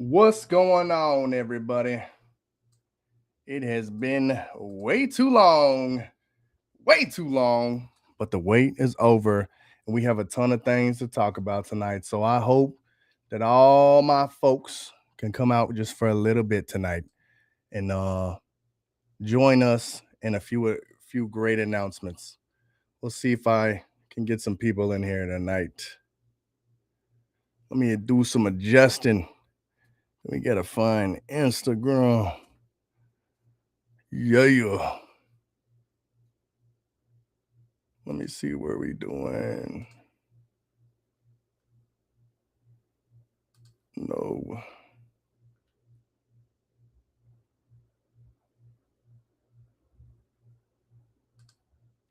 What's going on, everybody? It has been way too long, but the wait is over, and we have a ton of things to talk about tonight. So I hope that all my folks can come out just for a little bit tonight and join us in a few great announcements. We'll see if I can get some people in here tonight. Let me do some adjusting. We gotta find Instagram. Yeah. Let me see where we doing. No.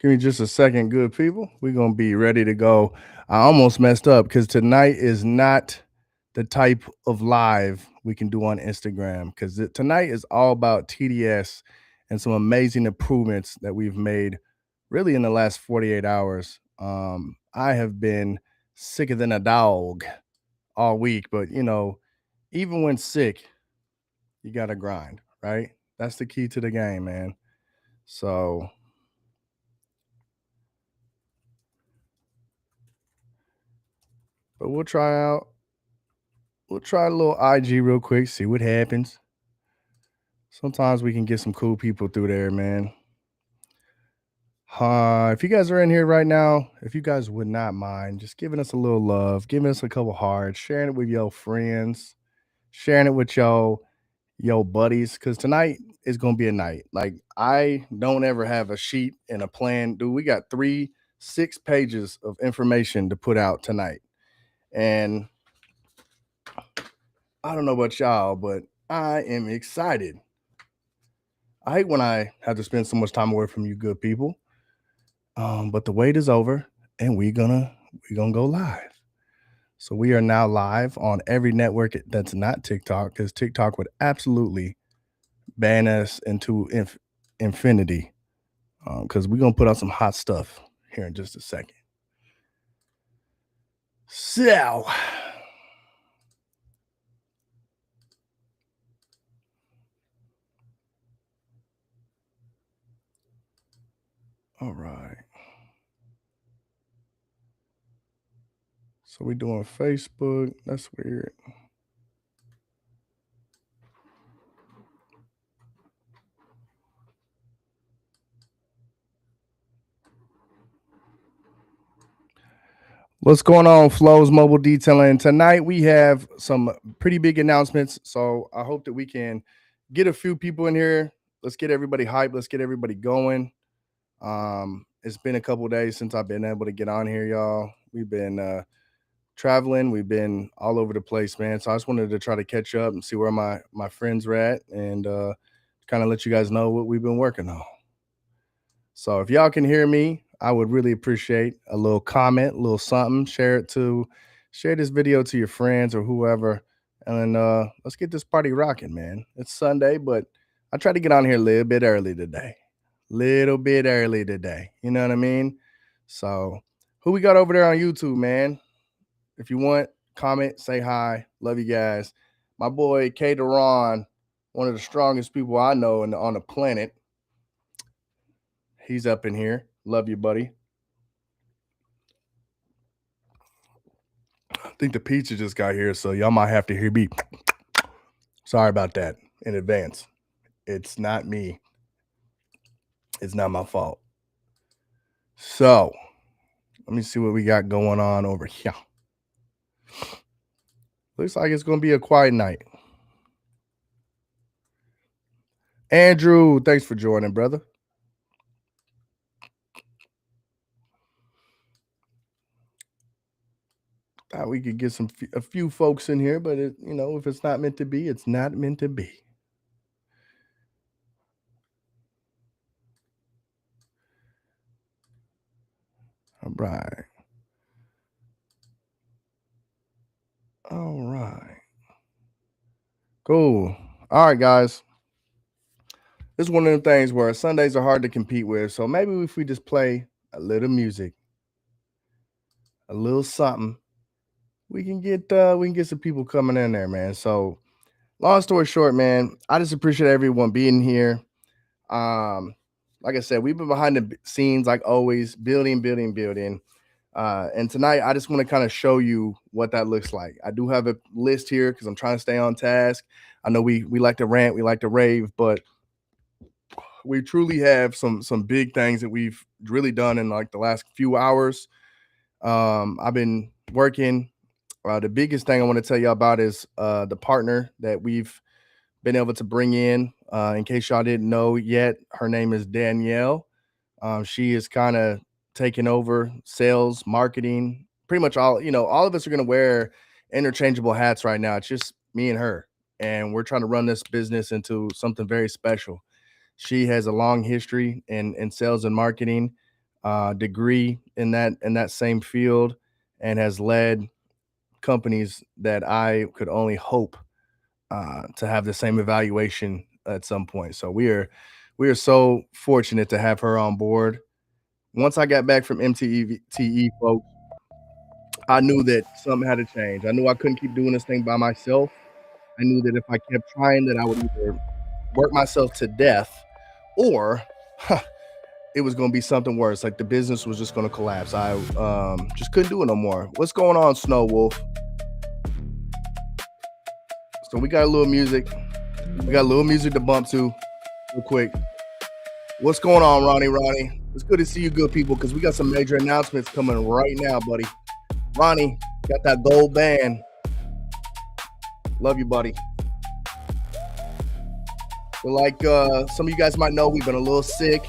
Give me just a second, good people. We're gonna be ready to go. I almost messed up because tonight is not the type of live we can do on Instagram because tonight is all about TDS and some amazing improvements that we've made really in the last 48 hours. I have been sicker than a dog all week, but even when sick, you gotta grind, right? That's the key to the game, man. So, but we'll try a little IG real quick, see what happens. Sometimes we can get some cool people through there, man. If you guys are in here right now, if you guys would not mind just giving us a little love, giving us a couple hearts, sharing it with your friends, sharing it with your buddies, because tonight is gonna be a night. Like I don't ever have a sheet and a plan. Dude, we got 6 pages of information to put out tonight. And I don't know about y'all, but I am excited. I hate when I have to spend so much time away from you good people. But the wait is over and we're gonna go live. So we are now live on every network that's not TikTok, because TikTok would absolutely ban us into infinity. Because we're gonna put out some hot stuff here in just a second. So all right. So we doing Facebook. That's weird. What's going on, Flows Mobile Detailing? Tonight we have some pretty big announcements. So I hope that we can get a few people in here. Let's get everybody hyped. Let's get everybody going. It's been a couple days since I've been able to get on here, y'all. We've been traveling. We've been all over the place, man. So I just wanted to try to catch up and see where my friends are at, and kind of let you guys know what we've been working on. So if y'all can hear me, I would really appreciate a little comment, a little something. Share this video to your friends or whoever, and let's get this party rocking, man. It's Sunday, but I tried to get on here a little bit early today. Little bit early today. You know what I mean? So who we got over there on YouTube, man? If you want, comment, say hi. Love you guys. My boy K Deron, one of the strongest people I know on the planet. He's up in here. Love you, buddy. I think the pizza just got here, so y'all might have to hear me. Sorry about that in advance. It's not me. It's not my fault. So, let me see what we got going on over here. Looks like it's going to be a quiet night. Andrew, thanks for joining, brother. Thought we could get a few folks in here, but if it's not meant to be, it's not meant to be. All right. All right. Cool. All right, guys. This is one of them things where Sundays are hard to compete with. So maybe if we just play a little music, a little something, we can get some people coming in there, man. So Long story short, man, I just appreciate everyone being here. Um, like I said, we've been behind the scenes, like always, building, building, building. And tonight, I just want to kind of show you what that looks like. I do have a list here because I'm trying to stay on task. I know we like to rant, we like to rave, but we truly have some big things that we've really done in like the last few hours. I've been working. The biggest thing I want to tell you about is the partner that we've been able to bring in. In case y'all didn't know yet, her name is Danielle. She is kind of taking over sales, marketing, pretty much all. All of us are going to wear interchangeable hats right now. It's just me and her, and we're trying to run this business into something very special. She has a long history in sales and marketing, degree in that same field, and has led companies that I could only hope to have the same evaluation at some point. So we are so fortunate to have her on board. Once I got back from MTE, folks, I knew that something had to change. I knew I couldn't keep doing this thing by myself. I knew that if I kept trying, that I would either work myself to death, or it was going to be something worse. Like the business was just going to collapse. I just couldn't do it no more. What's going on, Snow Wolf? So we got a little music. We got a little music to bump to real quick. What's going on, Ronnie? Ronnie, it's good to see you, good people, because we got some major announcements coming right now, buddy. Ronnie, got that gold band. Love you, buddy. So, like some of you guys might know, we've been a little sick.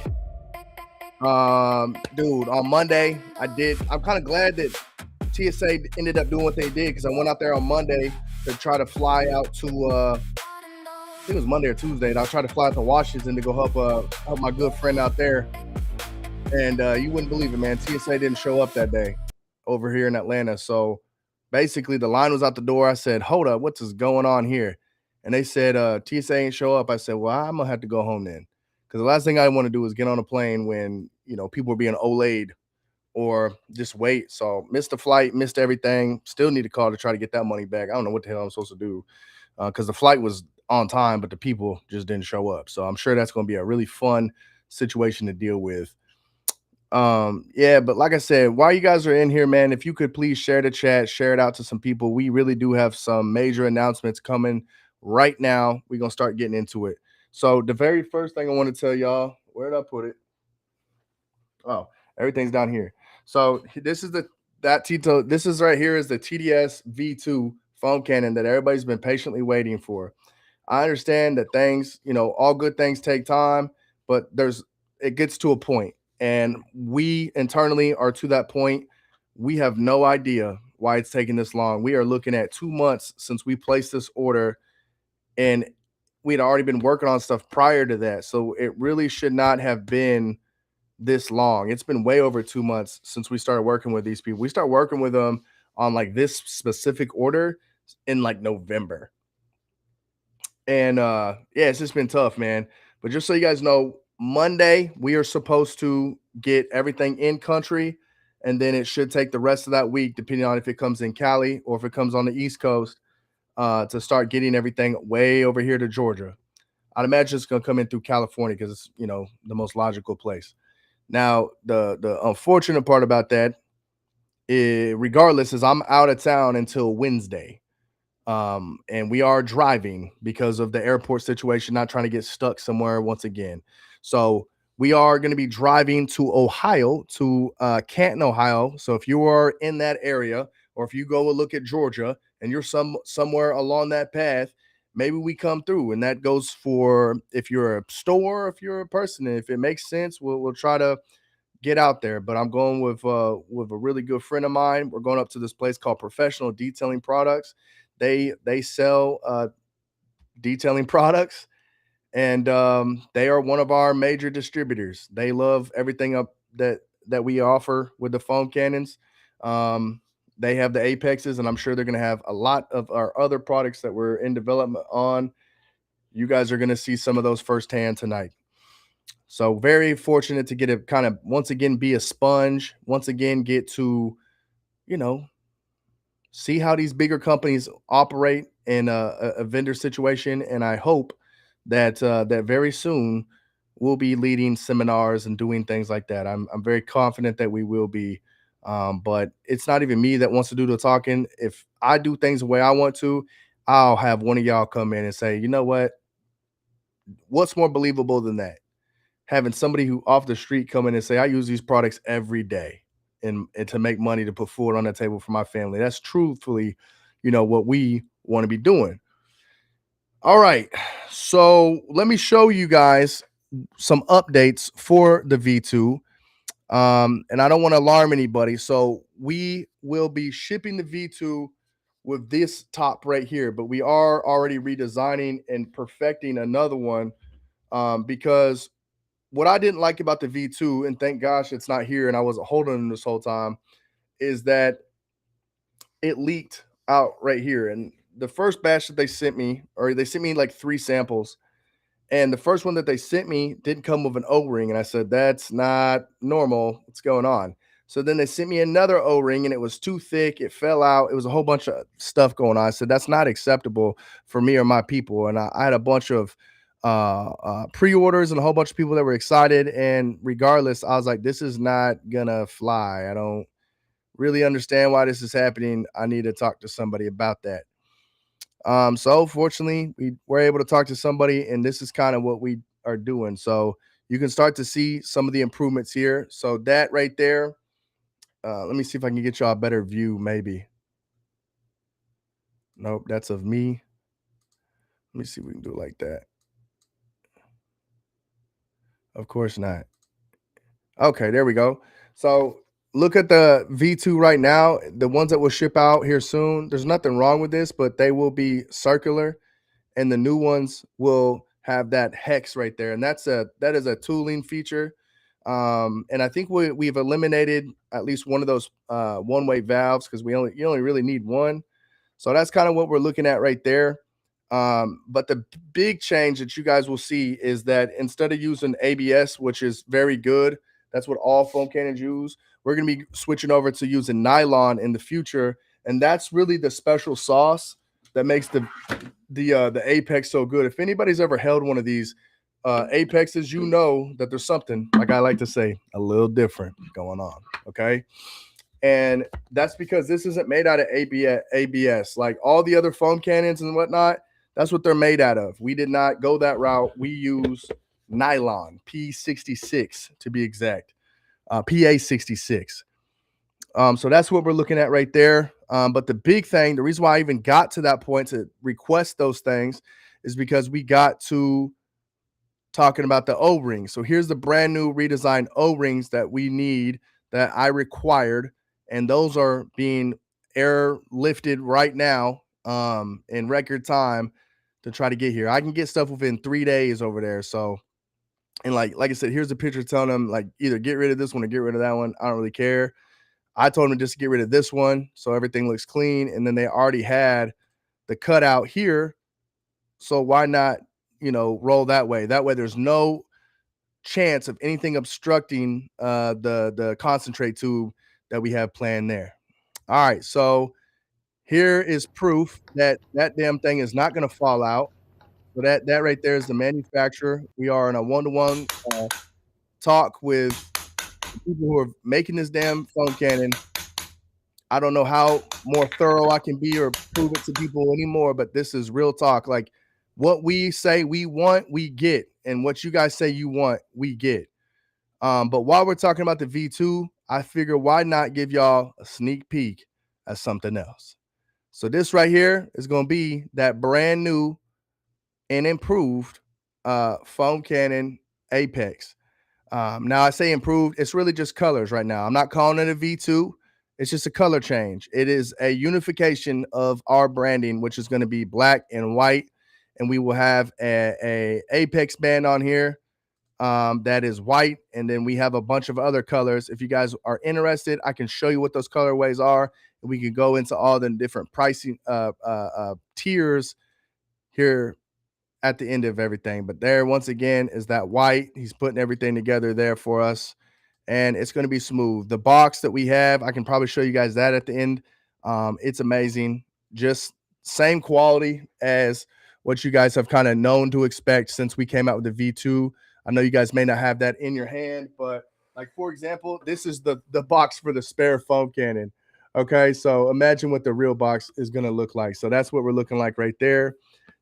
Dude, on Monday, I'm kind of glad that TSA ended up doing what they did because I went out there on Monday to try to fly out to I think it was Monday or Tuesday, and I tried to fly out to Washington to go help my good friend out there. And you wouldn't believe it, man. TSA didn't show up that day over here in Atlanta. So basically, the line was out the door. I said, "Hold up, what's going on here?" And they said, "TSA ain't show up." I said, "Well, I'm gonna have to go home then, because the last thing I want to do is get on a plane when people are being olayed or just wait." So missed the flight, missed everything. Still need to call to try to get that money back. I don't know what the hell I'm supposed to do because the flight was on time, but the people just didn't show up. So I'm sure that's going to be a really fun situation to deal with. Yeah, but like I said, while you guys are in here, man, if you could please share the chat, share it out to some people. We really do have some major announcements coming right now. We're gonna start getting into it. So the very first thing I want to tell y'all, where did I put it? Oh, everything's down here. So this is that Tito. This is right here is the TDS V2 foam cannon that everybody's been patiently waiting for. I understand that things, all good things take time, but it gets to a point, and we internally are to that point. We have no idea why it's taking this long. We are looking at 2 months since we placed this order, and we'd already been working on stuff prior to that. So it really should not have been this long. It's been way over 2 months since we started working with these people. We start working with them on like this specific order in like November. And yeah, it's just been tough, man. But just so you guys know, Monday we are supposed to get everything in country, and then it should take the rest of that week, depending on if it comes in Cali or if it comes on the East Coast, to start getting everything way over here to Georgia. I'd imagine it's gonna come in through California because it's the most logical place. Now, the unfortunate part about that, regardless, is I'm out of town until Wednesday. And we are driving because of the airport situation, not trying to get stuck somewhere once again. So we are going to be driving to Ohio, to Canton, Ohio. So if you are in that area, or if you go and look at Georgia and you're somewhere along that path, maybe we come through. And that goes for if you're a store, if you're a person, if it makes sense, we'll try to get out there. But I'm going with a really good friend of mine. We're going up to this place called Professional Detailing Products. They sell detailing products, and they are one of our major distributors. They love everything up that we offer with the foam cannons. They have the Apexes, and I'm sure they're going to have a lot of our other products that we're in development on. You guys are going to see some of those firsthand tonight. So very fortunate to get to kind of once again be a sponge, once again get to, you know, see how these bigger companies operate in a vendor situation, and I hope that that very soon we'll be leading seminars and doing things like that. I'm very confident that we will be. But it's not even me that wants to do the talking. If I do things the way I want to, I'll have one of y'all come in and say, you know what? What's more believable than that? Having somebody who off the street come in and say, I use these products every day and to make money to put food on the table for my family. That's truthfully, what we want to be doing. All right. So let me show you guys some updates for the V2. And I don't want to alarm anybody. So we will be shipping the V2 with this top right here, but we are already redesigning and perfecting another one, because what I didn't like about the V2, and thank gosh it's not here and I wasn't holding them this whole time, is that it leaked out right here. And the first batch that they sent me, or they sent me like 3 samples, and the first one that they sent me didn't come with an O-ring. And I said, that's not normal. What's going on? So then they sent me another O-ring and it was too thick. It fell out. It was a whole bunch of stuff going on. I said, that's not acceptable for me or my people. And I had a bunch of pre-orders and a whole bunch of people that were excited. And regardless, I was like, this is not gonna fly. I don't really understand why this is happening. I need to talk to somebody about that. So fortunately, we were able to talk to somebody, and this is kind of what we are doing. So you can start to see some of the improvements here. So that right there, let me see if I can get y'all a better view, maybe. Nope, that's of me. Let me see if we can do it like that. Of course not. Okay, there we go. So look at the V2 right now. The ones that will ship out here soon. There's nothing wrong with this, but they will be circular, and the new ones will have that hex right there, and that is a tooling feature. And I think we've eliminated at least one of those one-way valves, because you only really need one. So that's kind of what we're looking at right there. But the big change that you guys will see is that instead of using ABS, which is very good, that's what all foam cannons use, we're going to be switching over to using nylon in the future, and that's really the special sauce that makes the Apex so good. If anybody's ever held one of these Apexes, you know that there's something, like I like to say, a little different going on. Okay. And that's because this isn't made out of ABS. Like all the other foam cannons and whatnot, that's what they're made out of. We did not go that route. We use nylon, P66 to be exact, PA66. So that's what we're looking at right there. But the big thing, the reason why I even got to that point to request those things, is because we got to talking about the O-rings. So here's the brand new redesigned O-rings that we need, that I required, and those are being airlifted right now in record time to try to get here. I can get stuff within 3 days over there. So, and like I said, here's the picture telling them like either get rid of this one or get rid of that one. I don't really care. I told them to just get rid of this one so everything looks clean, and then they already had the cutout here. So why not, roll that way? That way there's no chance of anything obstructing the concentrate tube that we have planned there. All right, so here is proof that that damn thing is not going to fall out. So that right there is the manufacturer. We are in a one-to-one talk with the people who are making this damn foam cannon. I don't know how more thorough I can be or prove it to people anymore, but this is real talk. Like what we say we want, we get, and what you guys say you want, we get. But while we're talking about the V2, I figure why not give y'all a sneak peek at something else. So this right here is going to be that brand new and improved foam cannon Apex. Now I say improved, it's really just colors right now. I'm not calling it a V2. It's just a color change. It is a unification of our branding, which is going to be black and white, and we will have a Apex band on here that is white, and then we have a bunch of other colors. If you guys are interested, I can show you what those colorways are, and we can go into all the different pricing tiers here at the end of everything. But there, once again, is that white. He's putting everything together there for us, and it's going to be smooth. The box that we have, I can probably show you guys that at the end. It's amazing. Just same quality as what you guys have kind of known to expect since we came out with the V2. I know you guys may not have that in your hand, but like for example, this is the box for the spare foam cannon. Okay, so imagine what the real box is gonna look like. So that's what we're looking like right there.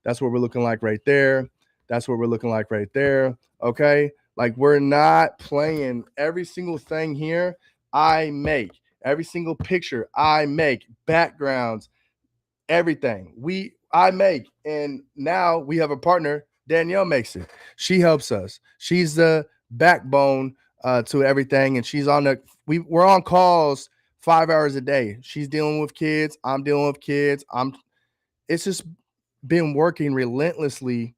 That's what we're looking like right there. That's what we're looking like right there. Okay, like we're not playing. Every single thing here I make. Every single picture I make, backgrounds, everything I make. And now we have a partner. Danielle makes it. She helps us. She's the backbone to everything, and she's on the. We're on calls 5 hours a day. She's dealing with kids. I'm dealing with kids. It's just been working relentlessly.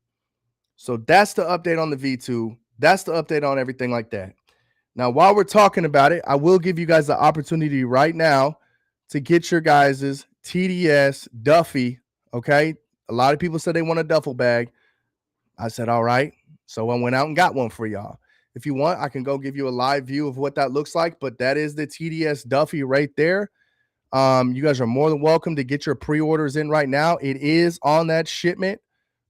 So that's the update on the V2. That's the update on everything like that. Now, while we're talking about it, I will give you guys the opportunity right now to get your guys' TDS Duffy. Okay. A lot of people said they want a duffel bag. I said, all right. So I went out and got one for y'all. If you want, I can go give you a live view of what that looks like, but that is the TDS Duffy right there. You guys are more than welcome to get your pre-orders in right now. It is on that shipment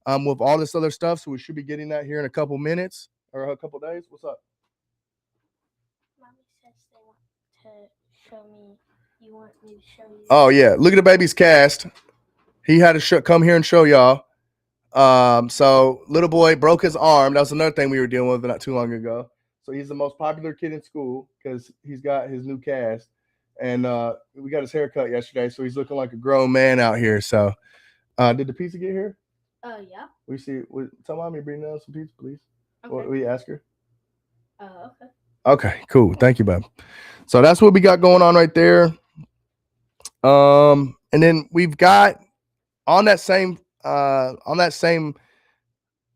with all this other stuff. So we should be getting that here in a couple minutes or a couple days. What's up? Mommy says they want to show me. You want me to show you? Oh yeah, look at the baby's cast. He had to come here and show y'all. So little boy broke his arm. That was another thing we were dealing with not too long ago. So he's the most popular kid in school because he's got his new cast, and we got his haircut yesterday, so he's looking like a grown man out here. So, did the pizza get here? Yeah. We see. Tell mommy to bring down some pizza, please. Okay. What we ask her? Okay. Okay, cool. Thank you, babe. So that's what we got going on right there. And then we've got on that same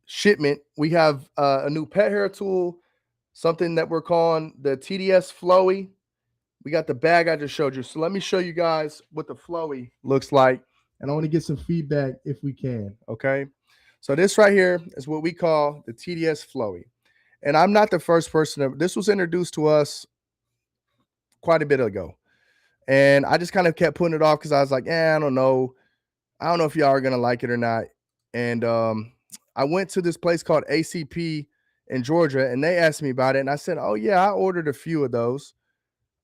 shipment, we have a new pet hair tool, something that we're calling the TDS Flowy. We got the bag I just showed you. So let me show you guys what the Flowy looks like. And I want to get some feedback if we can. Okay. So this right here is what we call the TDS Flowy. And I'm not the first person. This was introduced to us quite a bit ago. And I just kind of kept putting it off because I was like, I don't know. I don't know if y'all are going to like it or not. And I went to this place called ACP in Georgia, and they asked me about it. And I said, oh, yeah, I ordered a few of those.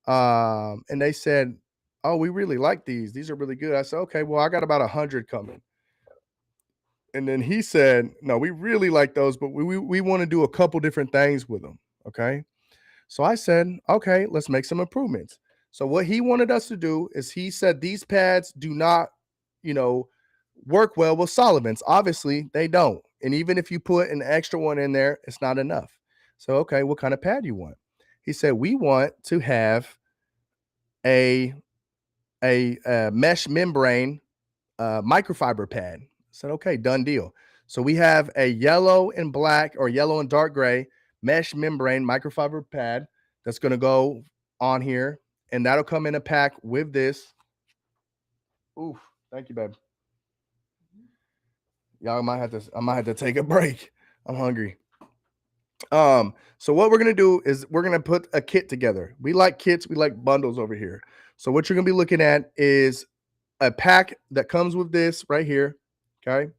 And they said, oh, we really like these. These are really good. I said, okay, well, I got about 100 coming. And then he said, no, we really like those, but we want to do a couple different things with them. Okay. So I said, okay, let's make some improvements. So what he wanted us to do is he said these pads do not, work well with solvents. Obviously, they don't. And even if you put an extra one in there, it's not enough. So, okay, what kind of pad do you want? He said, we want to have a mesh membrane microfiber pad. I said, okay, done deal. So we have a yellow and black or yellow and dark gray mesh membrane microfiber pad that's going to go on here, and that'll come in a pack with this. Oof, thank you, babe. Y'all I might have to take a break. I'm hungry. So what we're gonna do is we're gonna put a kit together. We like kits, we like bundles over here. So what you're gonna be looking at is a pack that comes with this right here. Okay.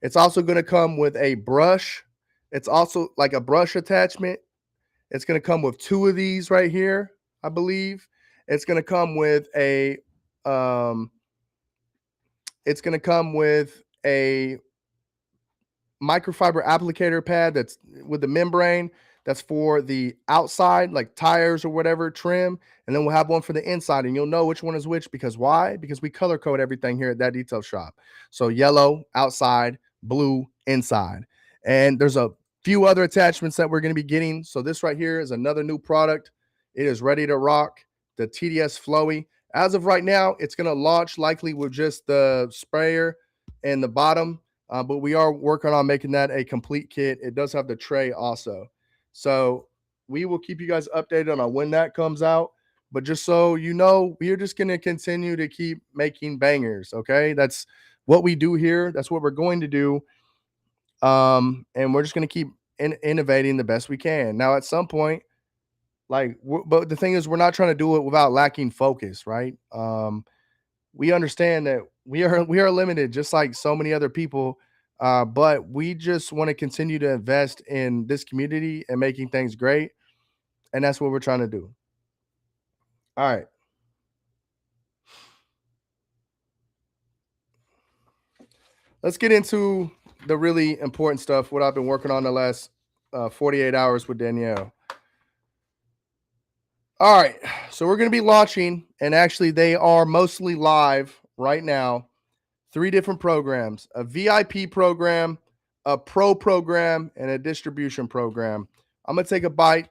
It's also gonna come with a brush. It's also like a brush attachment. It's gonna come with 2 of these right here, I believe. It's gonna come with a it's gonna come with a microfiber applicator pad that's with the membrane that's for the outside, like tires or whatever trim, and then we'll have one for the inside, and you'll know which one is which. Because why? Because we color code everything here at That Detail Shop. So yellow outside, blue inside, and there's a few other attachments that we're going to be getting. So this right here is another new product. It is ready to rock, the TDS Flowy. As of right now, it's going to launch likely with just the sprayer and the bottom. But we are working on making that a complete kit. It does have the tray also. So we will keep you guys updated on when that comes out. But just so you know, we are just going to continue to keep making bangers. Okay. That's what we do here. That's what we're going to do. And we're just going to keep innovating the best we can. Now, at some point, but the thing is, we're not trying to do it without lacking focus, right? we understand that we are limited, just like so many other people. But we just want to continue to invest in this community and making things great, and that's what we're trying to do. All right. Let's get into the really important stuff, what I've been working on the last 48 hours with Danielle. All right. So we're going to be launching, and actually, they are mostly live right now. 3 different programs: a VIP program, a pro program, and a distribution program. I'm going to take a bite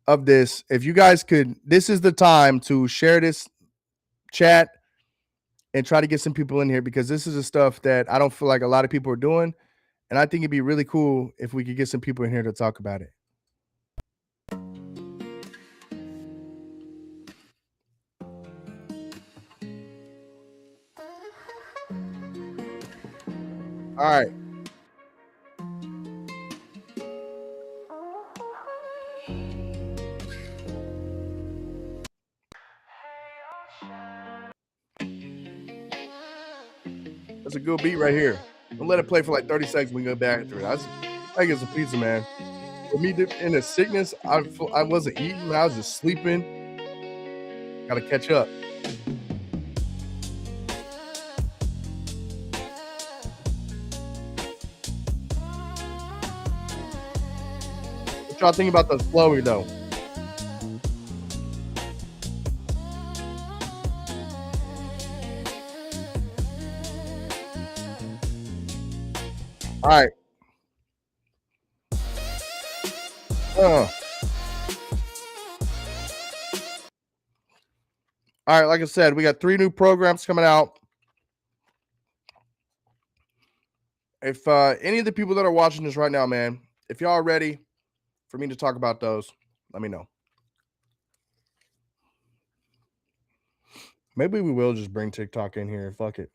of this. If you guys could, this is the time to share this chat and try to get some people in here, because this is the stuff that I don't feel like a lot of people are doing. And I think it'd be really cool if we could get some people in here to talk about it. All right. That's a good beat right here. We'll let it play for like 30 seconds. We can go back through it. I get some pizza, man. For me, in the sickness, I wasn't eating. I was just sleeping. Got to catch up. What y'all think about the flowy though? All right. All right, like I said, we got 3 new programs coming out. If any of the people that are watching this right now, man, if y'all are ready for me to talk about those, let me know. Maybe we will just bring TikTok in here. Fuck it.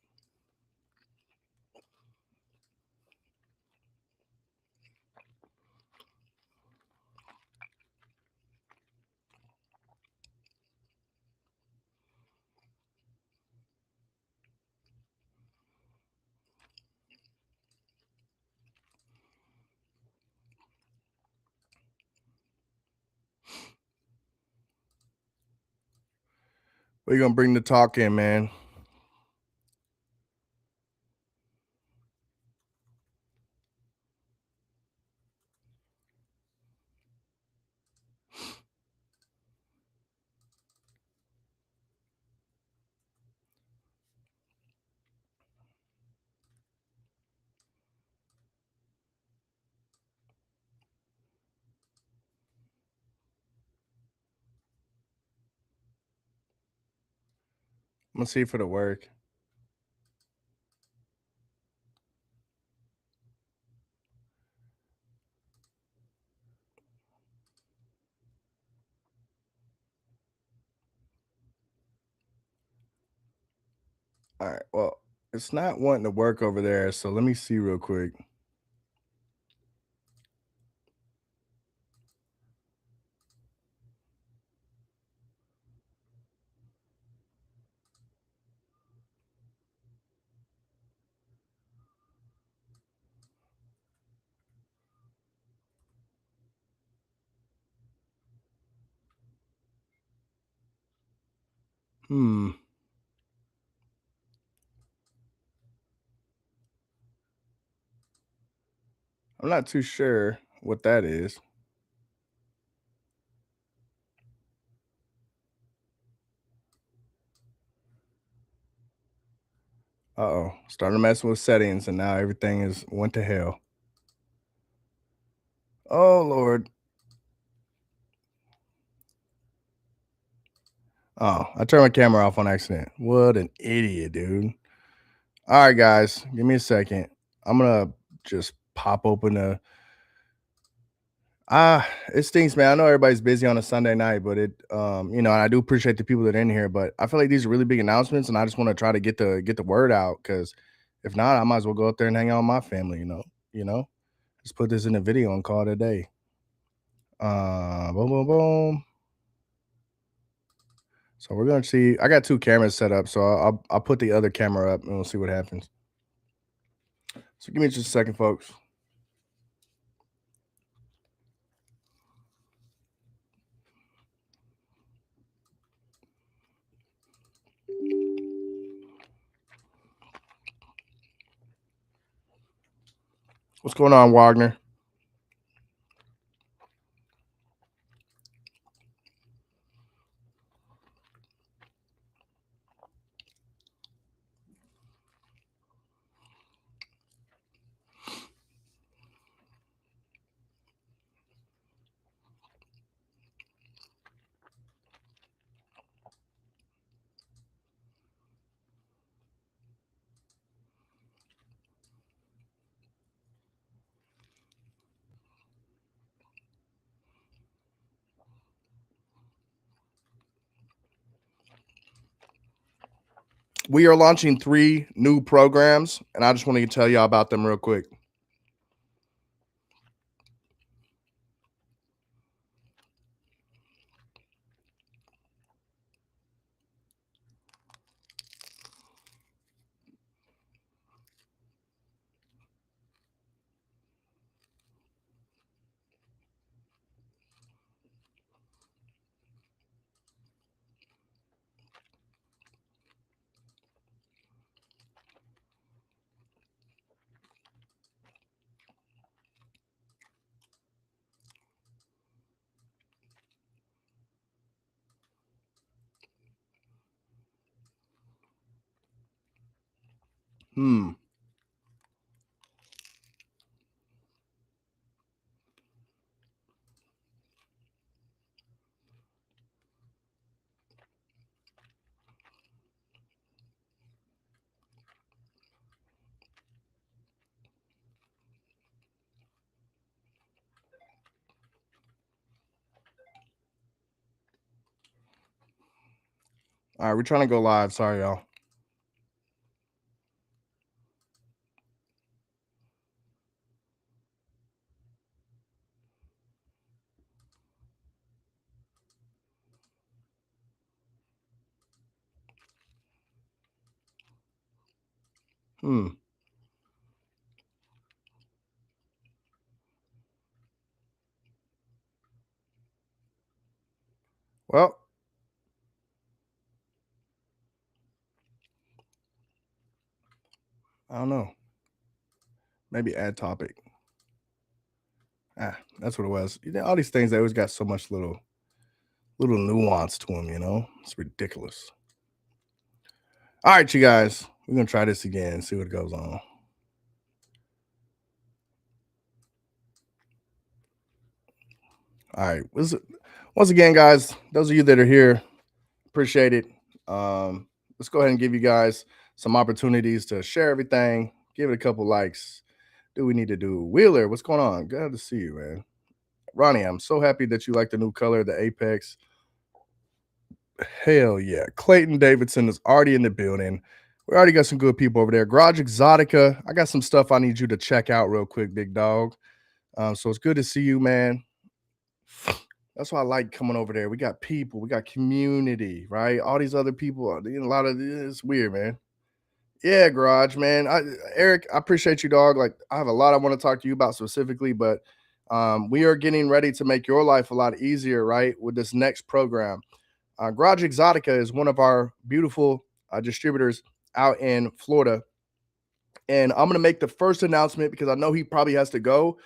We're gonna bring the talk in, man. I'm gonna see if it'll work. All right. Well, it's not wanting to work over there, so let me see real quick. I'm not too sure what that is. Uh-oh. Started messing with settings and now everything is went to hell. Oh Lord. Oh, I turned my camera off on accident. What an idiot, dude. All right, guys, give me a second. I'm gonna just pop open the it stinks, man. I know everybody's busy on a Sunday night, but and I do appreciate the people that are in here, but I feel like these are really big announcements, and I just want to try to get the word out, because if not, I might as well go up there and hang out with my family, you know. Just put this in a video and call it a day. Boom, boom, boom. So we're gonna see. I got two cameras set up, so I'll put the other camera up and we'll see what happens. So give me just a second, folks. What's going on, Wagner? We are launching 3 new programs, and I just wanted to tell y'all about them real quick. Hmm. All right, we're trying to go live. Sorry, y'all. Hmm. Well, I don't know. Maybe add topic. That's what it was. You know, all these things, they always got so much little nuance to them, you know? It's ridiculous. All right, you guys. We're gonna try this again, see what goes on. All right. Once again, guys, those of you that are here, appreciate it. Let's go ahead and give you guys some opportunities to share everything. Give it a couple likes. Do we need to do Wheeler? What's going on? Glad to see you, man. Ronnie, I'm so happy that you like the new color, the Apex. Hell yeah. Clayton Davidson is already in the building. We already got some good people over there. Garage Exotica. I got some stuff I need you to check out real quick, big dog. So it's good to see you, man. That's why I like coming over there. We got people, we got community, right? All these other people, a lot of it's weird, man. Yeah, Garage, man. Eric, I appreciate you, dog. Like, I have a lot I want to talk to you about specifically, but we are getting ready to make your life a lot easier, right? With this next program. Garage Exotica is one of our beautiful distributors out in Florida. And I'm going to make the first announcement because I know he probably has to go.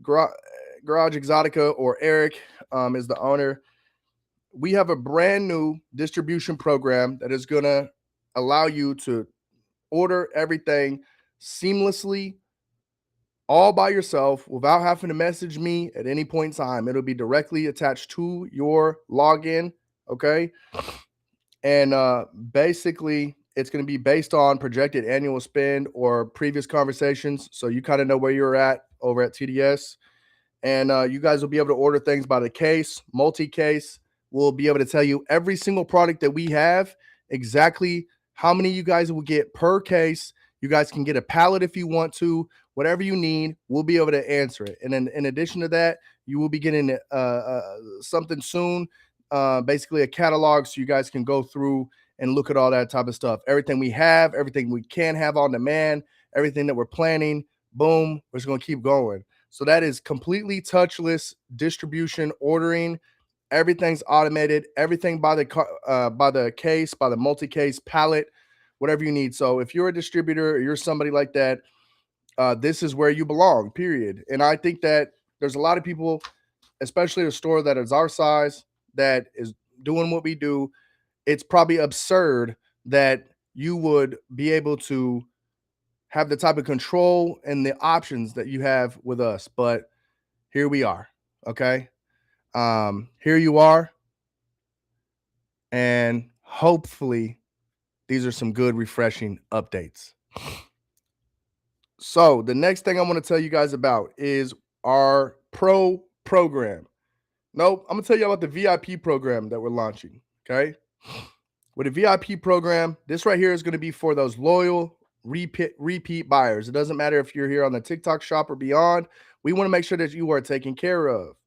Garage Exotica, or Eric, is the owner. We have a brand new distribution program that is going to allow you to order everything seamlessly, all by yourself, without having to message me at any point in time. It'll be directly attached to your login. Okay. And basically, it's going to be based on projected annual spend or previous conversations. So you kind of know where you're at over at TDS. And you guys will be able to order things by the case, multi-case. We'll be able to tell you every single product that we have, exactly how many you guys will get per case. You guys can get a pallet if you want to. Whatever you need, we'll be able to answer it. And then in addition to that, you will be getting something soon basically a catalog so you guys can go through and look at all that type of stuff. Everything we have, everything we can have on demand, everything that we're planning, boom, we're just going to keep going. So that is completely touchless distribution, ordering. Everything's automated. Everything by the case, by the multi-case pallet, whatever you need. So if you're a distributor or you're somebody like that, this is where you belong. Period. And I think that there's a lot of people, especially a store that is our size, that is doing what we do. It's probably absurd that you would be able to have the type of control and the options that you have with us. But here we are. Okay. Here you are. And hopefully these are some good, refreshing updates. So the next thing I want to tell you guys about is our pro program. Nope, I'm gonna tell you about the VIP program that we're launching. Okay. With a VIP program, this right here is going to be for those loyal repeat buyers. It doesn't matter if you're here on the TikTok shop or beyond. We want to make sure that you are taken care of.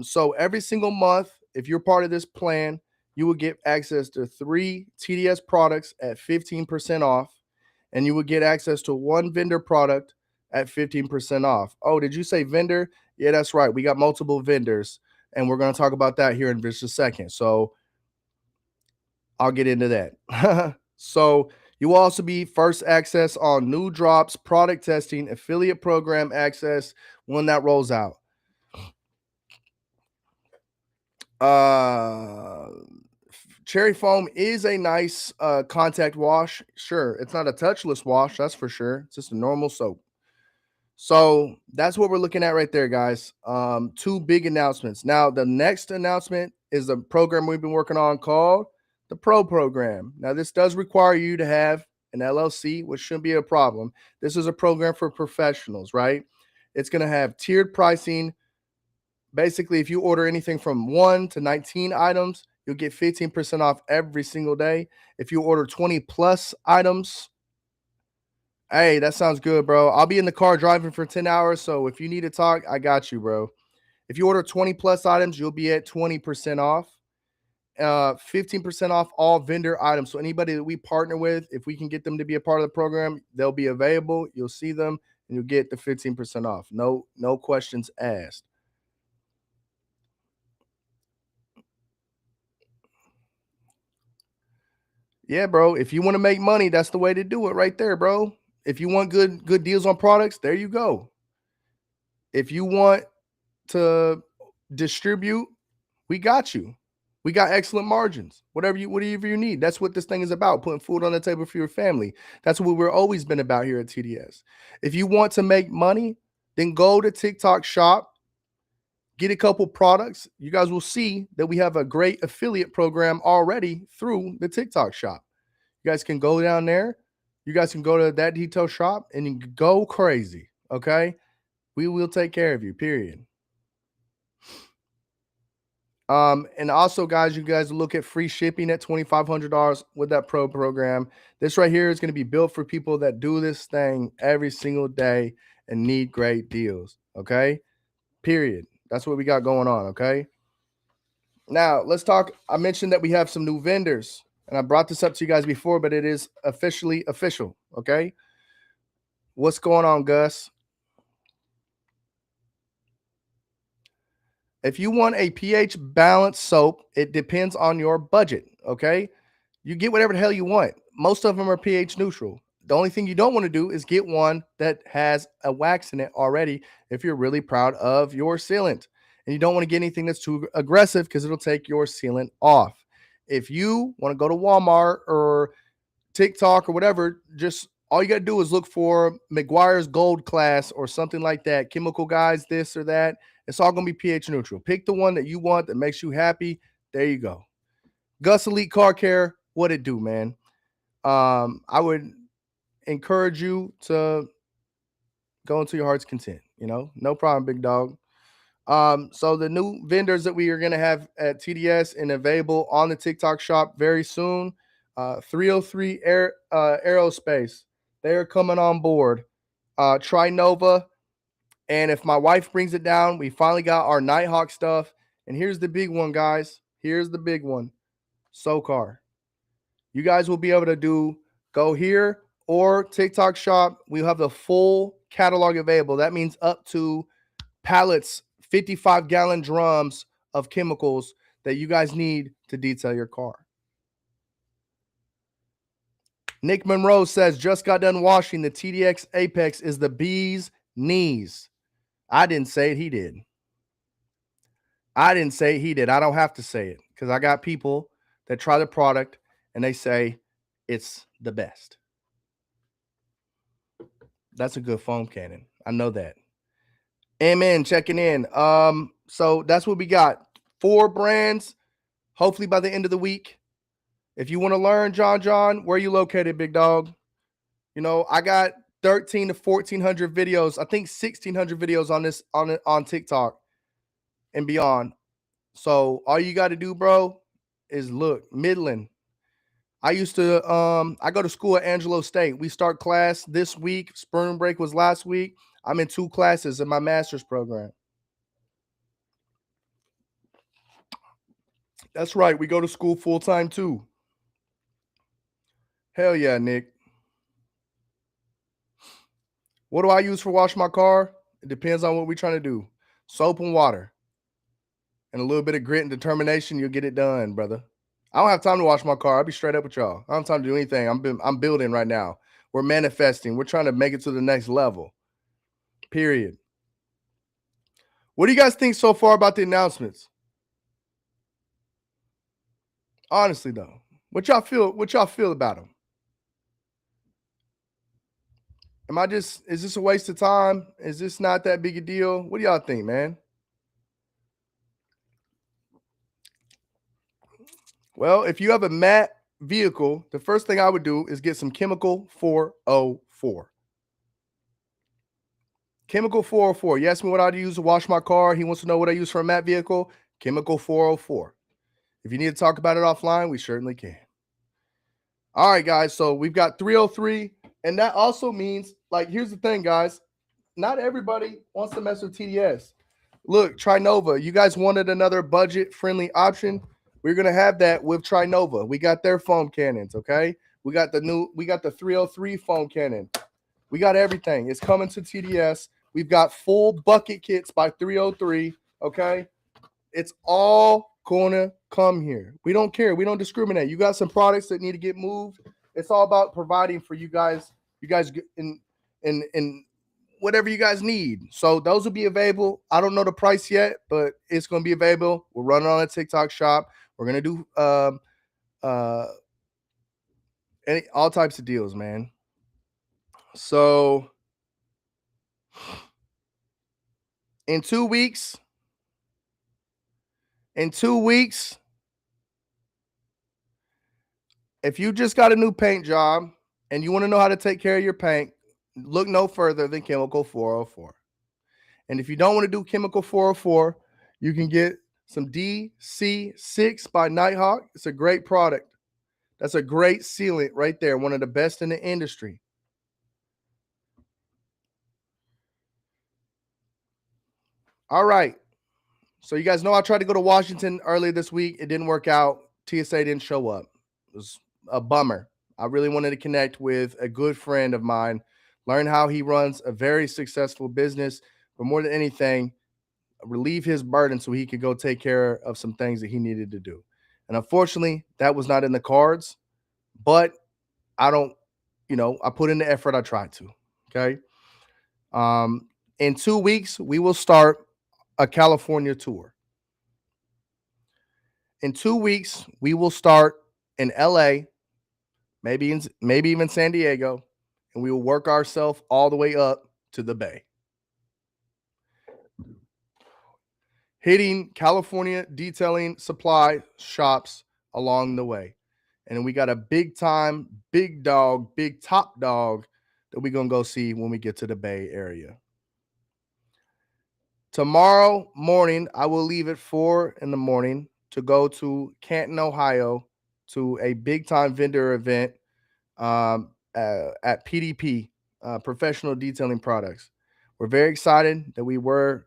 So every single month, if you're part of this plan, you will get access to 3 TDS products at 15% off, and you will get access to 1 vendor product at 15% off. Oh, did you say vendor? Yeah, that's right. We got multiple vendors, and we're going to talk about that here in just a second. So I'll get into that. So you will also be first access on new drops, product testing, affiliate program access when that rolls out. Cherry foam is a nice contact wash. Sure, it's not a touchless wash, that's for sure. It's just a normal soap. So that's what we're looking at right there, guys. 2 big announcements. Now, the next announcement is a program we've been working on called the Pro Program. Now, this does require you to have an LLC, which shouldn't be a problem. This is a program for professionals, right? It's going to have tiered pricing. Basically, if you order anything from 1 to 19 items, you'll get 15% off every single day. If you order 20 plus items, hey, that sounds good, bro. I'll be in the car driving for 10 hours. So if you need to talk, I got you, bro. If you order 20 plus items, you'll be at 20% off. 15% off all vendor items. So anybody that we partner with, if we can get them to be a part of the program, they'll be available. You'll see them and you'll get the 15% off. No questions asked. Yeah, bro. If you want to make money, that's the way to do it right there, bro. If you want good deals on products, there you go. If you want to distribute, we got you. We got excellent margins. Whatever you need. That's what this thing is about, putting food on the table for your family. That's what we're always been about here at TDS. If you want to make money, then go to TikTok shop, get a couple products. You guys will see that we have a great affiliate program already through the TikTok shop. You guys can go down there. You guys can go to that detail shop and you can go crazy. Okay. We will take care of you, period. And also, guys, you guys look at free shipping at $2,500 with that pro program. This right here is going to be built for people that do this thing every single day and need great deals. Okay. Period. That's what we got going on. Okay. Now let's talk. I mentioned that we have some new vendors, and I brought this up to you guys before, but it is officially official. Okay. What's going on, Gus? If you want a pH balanced soap, it depends on your budget. Okay. You get whatever the hell you want. Most of them are pH neutral. The only thing you don't want to do is get one that has a wax in it already if you're really proud of your sealant. And you don't want to get anything that's too aggressive because it'll take your sealant off. If you want to go to Walmart or TikTok or whatever, just all you got to do is look for McGuire's Gold Class or something like that. Chemical Guys, this or that. It's all going to be pH neutral. Pick the one that you want that makes you happy. There you go. Gus Elite Car Care, what it do, man? I would encourage you to go into your heart's content. No problem, big dog. So the new vendors that we are going to have at TDS and available on the TikTok shop very soon, 303 Aerospace, they are coming on board. Trinova, and if my wife brings it down, we finally got our Nighthawk stuff. And here's the big one, guys. Here's the big one. SoCar. You guys will be able to go here or TikTok shop. We'll have the full catalog available. That means up to pallets, 55-gallon drums of chemicals that you guys need to detail your car. Nick Monroe says, just got done washing. The TDX Apex is the bee's knees. I didn't say it. He did. I didn't say it. He did. I don't have to say it because I got people that try the product and they say it's the best. That's a good foam cannon. I know that. Amen. Checking in. So that's what we got. 4 brands. Hopefully by the end of the week. If you want to learn, John, where are you located, big dog? You know, I got 13 to 1400 videos. I think 1600 videos on this on TikTok and beyond. So all you got to do, bro, is look. Midland. I used to I go to school at Angelo State. We start class this week. Spring break was last week. I'm in 2 classes in my master's program. That's right. We go to school full time too. Hell yeah, Nick. What do I use for wash my car? It depends on what we're trying to do. Soap and water. And a little bit of grit and determination, you'll get it done, brother. I don't have time to wash my car. I'll be straight up with y'all. I don't have time to do anything. I'm building right now. We're manifesting. We're trying to make it to the next level. Period. What do you guys think so far about the announcements? Honestly, though, what y'all feel about them? Is this a waste of time? Is this not that big a deal? What do y'all think, man? Well, if you have a matte vehicle, the first thing I would do is get some Chemical 404. Chemical 404. You asked me what I'd use to wash my car. He wants to know what I use for a matte vehicle. Chemical 404. If you need to talk about it offline, we certainly can. All right, guys. So we've got 303. And that also means, like, here's the thing, guys. Not everybody wants to mess with TDS. Look, Trinova, you guys wanted another budget-friendly option. We're going to have that with Trinova. We got their foam cannons, okay? We got the 303 foam cannon. We got everything. It's coming to TDS. We've got full bucket kits by 303, okay? It's all going to come here. We don't care. We don't discriminate. You got some products that need to get moved. It's all about providing for you guys in whatever you guys need. So those will be available. I don't know the price yet, but it's going to be available. We're running on a TikTok shop. We're going to do all types of deals, man. So in 2 weeks, if you just got a new paint job and you want to know how to take care of your paint, look no further than Chemical 404. And if you don't want to do Chemical 404, you can get some DC6 by Nighthawk. It's a great product. That's a great sealant right there. One of the best in the industry. All right. So you guys know I tried to go to Washington earlier this week. It didn't work out. TSA didn't show up. It was a bummer. I really wanted to connect with a good friend of mine, learn how he runs a very successful business, but more than anything, relieve his burden so he could go take care of some things that he needed to do. And unfortunately, that was not in the cards, but I put in the effort. I tried to. Okay. In 2 weeks, we will start a California tour. In 2 weeks, we will start in LA, maybe even San Diego, and we will work ourselves all the way up to the Bay. Hitting California detailing supply shops along the way. And then we got a big time, big top dog that we're going to go see when we get to the Bay Area. Tomorrow morning, I will leave at 4 in the morning to go to Canton, Ohio, to a big time vendor event at PDP, Professional Detailing Products. We're very excited that we were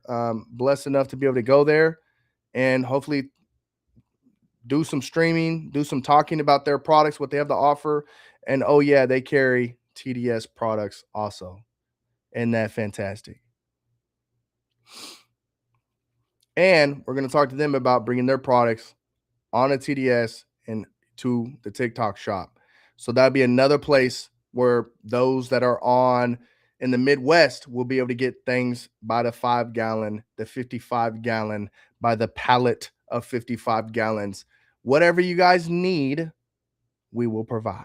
blessed enough to be able to go there and hopefully do some streaming, do some talking about their products, what they have to offer. And oh, yeah, they carry TDS products also. Isn't that fantastic? And we're going to talk to them about bringing their products on a TDS and to the TikTok shop. So that'll be another place where those that are on in the Midwest will be able to get things by the 5-gallon, the 55-gallon, by the pallet of 55 gallons. Whatever you guys need, we will provide.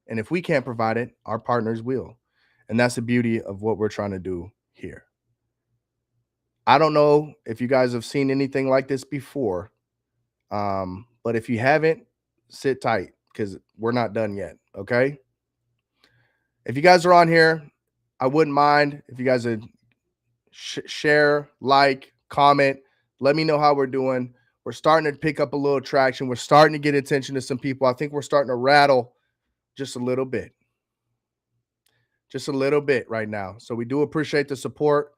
And if we can't provide it, our partners will. And that's the beauty of what we're trying to do here. I don't know if you guys have seen anything like this before. But if you haven't, sit tight because we're not done yet. Okay. If you guys are on here, I wouldn't mind if you guys would share, like, comment, let me know how we're doing. We're starting to pick up a little traction. We're starting to get attention to some people. I think we're starting to rattle just a little bit. Just a little bit right now. So we do appreciate the support.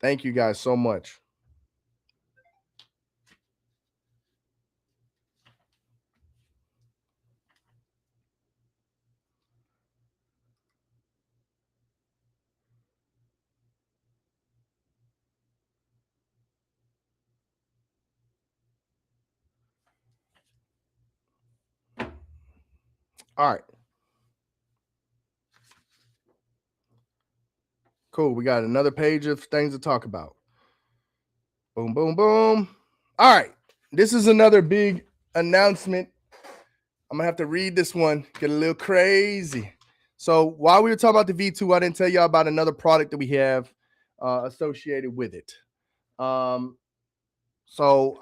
Thank you guys so much. All right. Cool. We got another page of things to talk about. Boom, boom, boom. All right. This is another big announcement. I'm going to have to read this one, get a little crazy. So while we were talking about the V2, I didn't tell y'all about another product that we have associated with it. So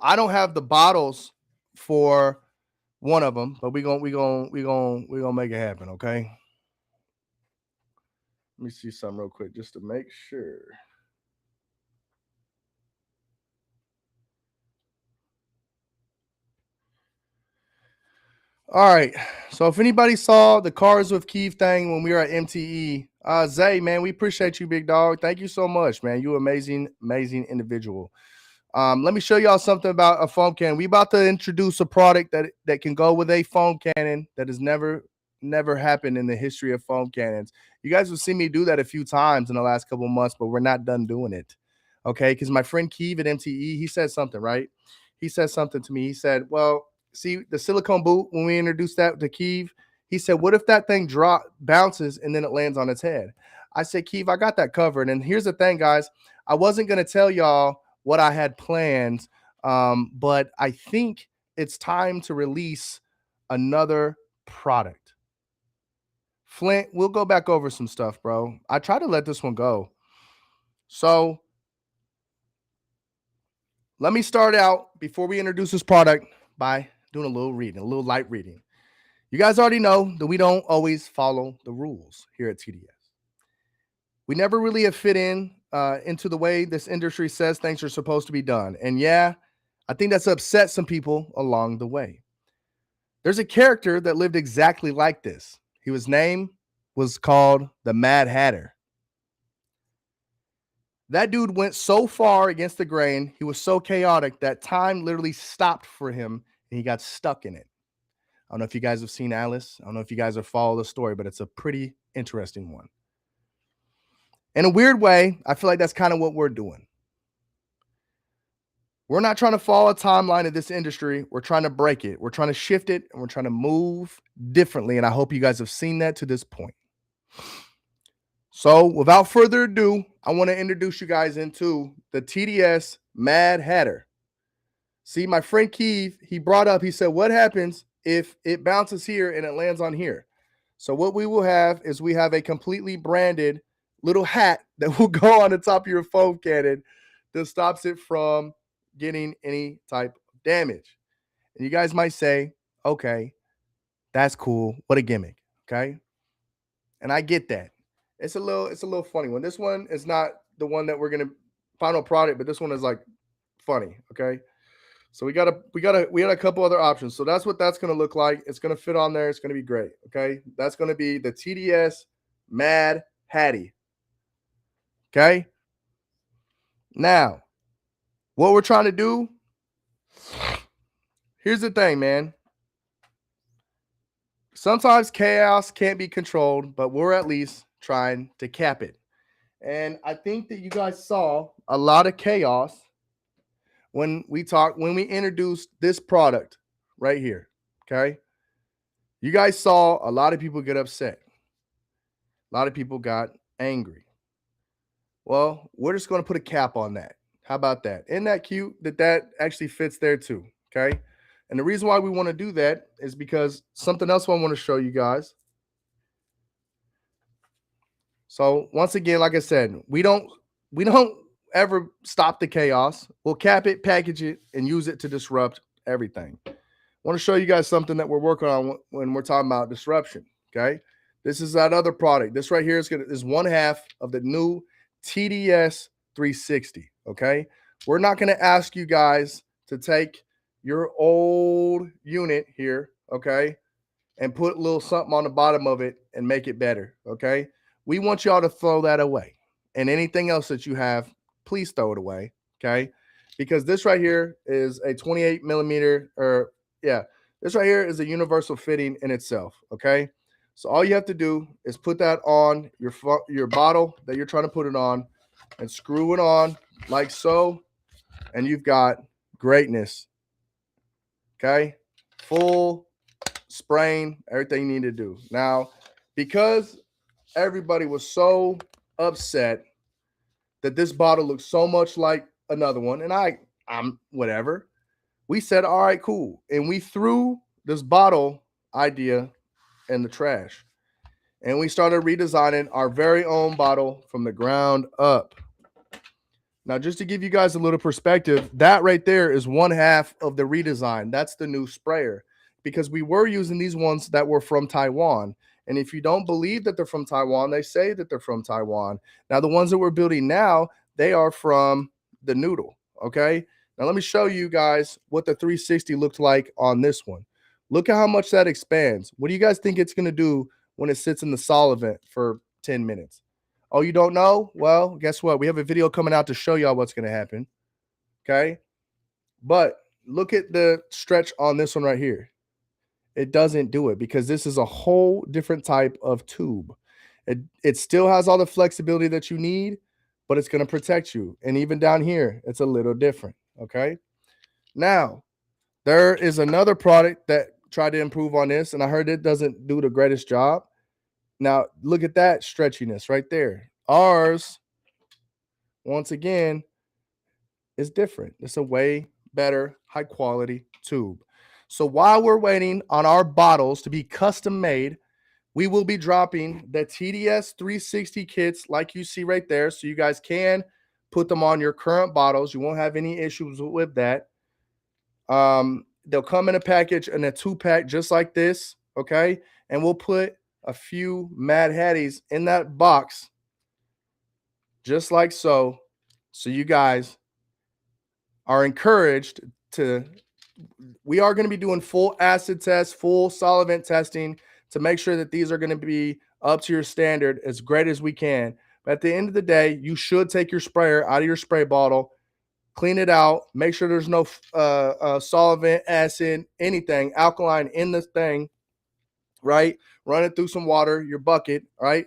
I don't have the bottles for one of them, but we're gonna make it happen, okay? Let me see something real quick just to make sure. All right. So if anybody saw the Cars with Keith thing when we were at MTE, Zay, man, we appreciate you, big dog. Thank you so much, man. You amazing, amazing individual. Let me show y'all something about a foam cannon. We about to introduce a product that can go with a foam cannon that has never happened in the history of foam cannons. You guys have seen me do that a few times in the last couple of months, but we're not done doing it. Okay, because my friend Keith at MTE, he said something, right? He said something to me. He said, well, see the silicone boot, when we introduced that to Keith, he said, what if that thing bounces and then it lands on its head? I said, Keith, I got that covered. And here's the thing, guys. I wasn't going to tell y'all what I had planned, but I think it's time to release another product. Flint, we'll go back over some stuff, bro. I try to let this one go. So let me start out before we introduce this product by doing a little reading, a little light reading. You guys already know that we don't always follow the rules here at TDS. We never really have fit into the way this industry says things are supposed to be done. And yeah, I think that's upset some people along the way. There's a character that lived exactly like this. His name was called the Mad Hatter. That dude went so far against the grain. He was so chaotic that time literally stopped for him and he got stuck in it. I don't know if you guys have seen Alice. I don't know if you guys have followed the story, but it's a pretty interesting one. In a weird way, I feel like that's kind of what we're doing. We're not trying to follow a timeline of this industry. We're trying to break it. We're trying to shift it, and we're trying to move differently. And I hope you guys have seen that to this point. So without further ado, I want to introduce you guys into the TDS Mad Hatter. See, my friend Keith, he brought up, he said, what happens if it bounces here and it lands on here? So what we will have is we have a completely branded little hat that will go on the top of your foam cannon that stops it from getting any type of damage. And you guys might say, okay, that's cool. What a gimmick. Okay. And I get that. It's a little funny one. This one is not the one that we're going to final product, but this one is like funny. Okay. So we had a couple other options. So that's what that's going to look like. It's going to fit on there. It's going to be great. Okay. That's going to be the TDS Mad Hattie. Okay. Now, what we're trying to do here's the thing, man. Sometimes chaos can't be controlled, but we're at least trying to cap it. And I think that you guys saw a lot of chaos when we introduced this product right here. Okay. You guys saw a lot of people get upset. A lot of people got angry. Well, we're just going to put a cap on that. How about that? Isn't that cute that actually fits there too? Okay. And the reason why we want to do that is because something else I want to show you guys. So once again, like I said, we don't ever stop the chaos. We'll cap it, package it, and use it to disrupt everything. I want to show you guys something that we're working on when we're talking about disruption. Okay. This is that other product. This right here is one half of the new TDS 360. Okay. We're not going to ask you guys to take your old unit here, okay, and put a little something on the bottom of it and make it better, okay? We want y'all to throw that away. And anything else that you have, please throw it away, okay? Because this right here is a 28 millimeter, this right here is a universal fitting in itself, okay? So all you have to do is put that on your bottle that you're trying to put it on and screw it on like so, and you've got greatness, okay? Full spraying, everything you need to do. Now, because everybody was so upset that this bottle looks so much like another one, and I'm whatever, we said, all right, cool. And we threw this bottle idea in the trash. And we started redesigning our very own bottle from the ground up. Now, just to give you guys a little perspective, that right there is one half of the redesign. That's the new sprayer, because we were using these ones that were from Taiwan. And if you don't believe that they're from Taiwan, they say that they're from Taiwan. Now, the ones that we're building now, they are from the noodle, okay? Now, let me show you guys what the 360 looked like on this one. Look at how much that expands. What do you guys think it's going to do when it sits in the solvent for 10 minutes? Oh, you don't know? Well, guess what? We have a video coming out to show y'all what's going to happen. Okay. But look at the stretch on this one right here. It doesn't do it because this is a whole different type of tube. It still has all the flexibility that you need, but it's going to protect you. And even down here, it's a little different. Okay. Now, there is another product that tried to improve on this, and I heard it doesn't do the greatest job. Now, look at that stretchiness right there. Ours, once again, is different. It's a way better, high quality tube. So while we're waiting on our bottles to be custom made, we will be dropping the TDS 360 kits like you see right there. So you guys can put them on your current bottles. You won't have any issues with that. They'll come in a package and a 2-pack just like this, okay? And we'll put a few Mad Hatties in that box just like so. So you guys are encouraged to, we are going to be doing full acid tests, full solvent testing to make sure that these are going to be up to your standard as great as we can. But at the end of the day, you should take your sprayer out of your spray bottle, clean it out, make sure there's no solvent, acid, anything, alkaline in this thing, right? Run it through some water, your bucket, right?